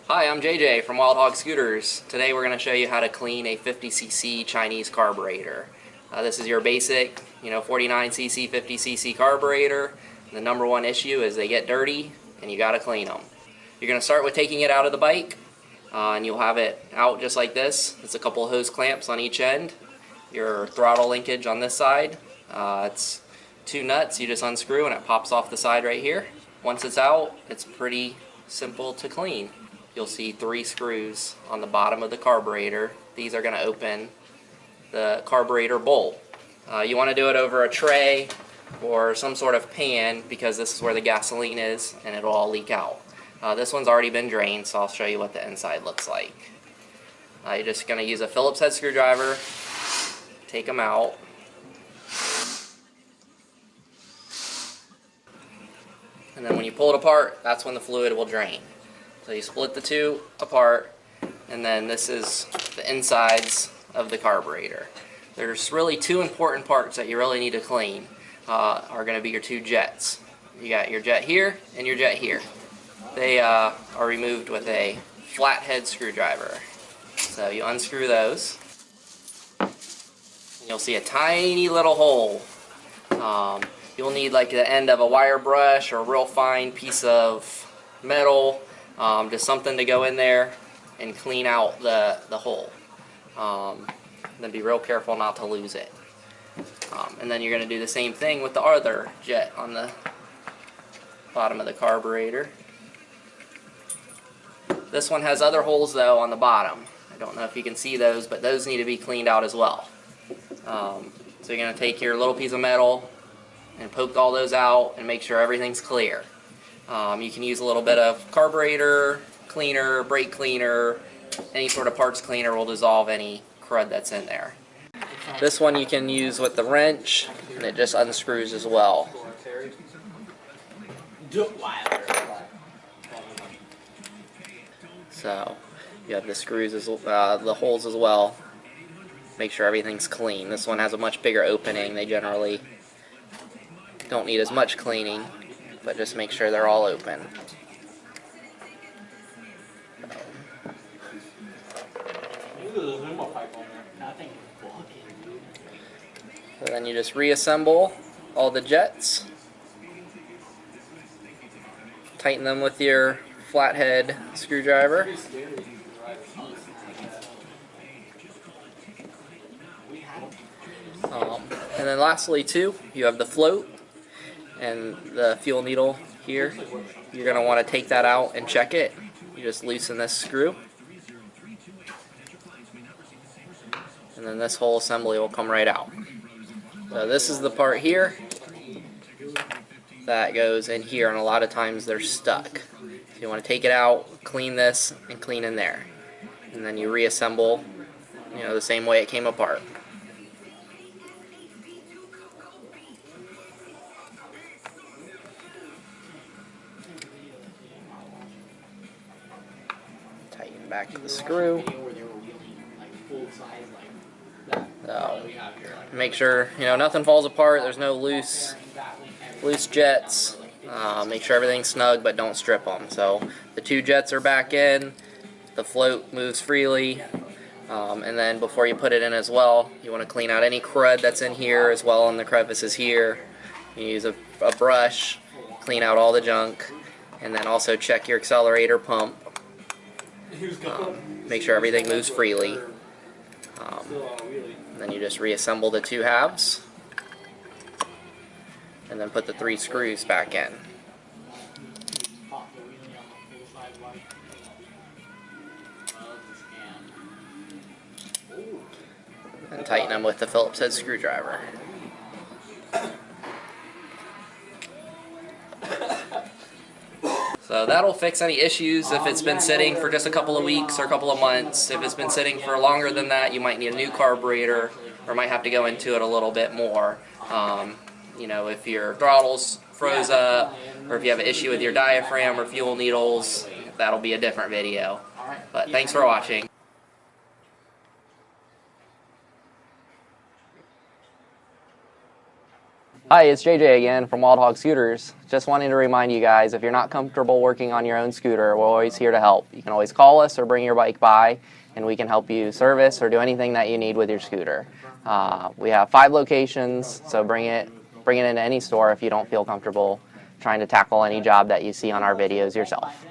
Hi, I'm JJ from Wild Hog Scooters. Today we're going to show you how to clean a 50cc Chinese carburetor. This is your basic, 49cc, 50cc carburetor. The number one issue is they get dirty and you got to clean them. You're going to start with taking it out of the bike and you'll have it out just like this. It's a couple of hose clamps on each end. Your throttle linkage on this side. It's two nuts you just unscrew and it pops off the side right here. Once it's out, it's pretty simple to clean. You'll see 3 screws on the bottom of the carburetor. These are going to open the carburetor bolt. You want to do it over a tray or some sort of pan because this is where the gasoline is and it'll all leak out. This one's already been drained, so I'll show you what the inside looks like. You're just going to use a Phillips head screwdriver, take them out. And then when you pull it apart, that's when the fluid will drain. So you split the two apart, and then this is the insides of the carburetor. There's really 2 important parts that you really need to clean. Are going to be your 2 jets. You got your jet here and your jet here. They are removed with a flathead screwdriver. So you unscrew those. And you'll see a tiny little hole. You'll need like the end of a wire brush or a real fine piece of metal. Just something to go in there and clean out the hole. Then be real careful not to lose it. And then you're going to do the same thing with the other jet on the bottom of the carburetor. This one has other holes though on the bottom. I don't know if you can see those, but those need to be cleaned out as well. So you're going to take your little piece of metal and poke all those out and make sure everything's clear. You can use a little bit of carburetor cleaner, brake cleaner, any sort of parts cleaner will dissolve any crud that's in there. This one you can use with the wrench and it just unscrews as well. So you have the screws, the holes as well. Make sure everything's clean. This one has a much bigger opening. They generally don't need as much cleaning, but just make sure they're all open. So then you just reassemble all the jets. Tighten them with your flathead screwdriver. And then lastly too, you have the float and the fuel needle here. You're going to want to take that out and check it. You just loosen this screw. And then this whole assembly will come right out. So this is the part here that goes in here, and a lot of times they're stuck. So you want to take it out, clean this, and clean in there. And then you reassemble, the same way it came apart. Tighten back to the screw. So make sure nothing falls apart. There's no loose jets. Make sure everything's snug, but don't strip them. So the 2 jets are back in. The float moves freely, and then before you put it in as well, you want to clean out any crud that's in here as well in the crevices here. You use a brush, clean out all the junk, and then also check your accelerator pump. Make sure everything moves freely. Then you just reassemble the 2 halves and then put the 3 screws back in. And tighten them with the Phillips head screwdriver. So that'll fix any issues if it's been sitting for just a couple of weeks or a couple of months. If it's been sitting for longer than that, you might need a new carburetor or might have to go into it a little bit more. If your throttle's froze up or if you have an issue with your diaphragm or fuel needles, that'll be a different video. But thanks for watching. Hi, it's JJ again from Wild Hog Scooters. Just wanting to remind you guys, if you're not comfortable working on your own scooter, we're always here to help. You can always call us or bring your bike by, and we can help you service or do anything that you need with your scooter. We have 5 locations, so bring it into any store if you don't feel comfortable trying to tackle any job that you see on our videos yourself.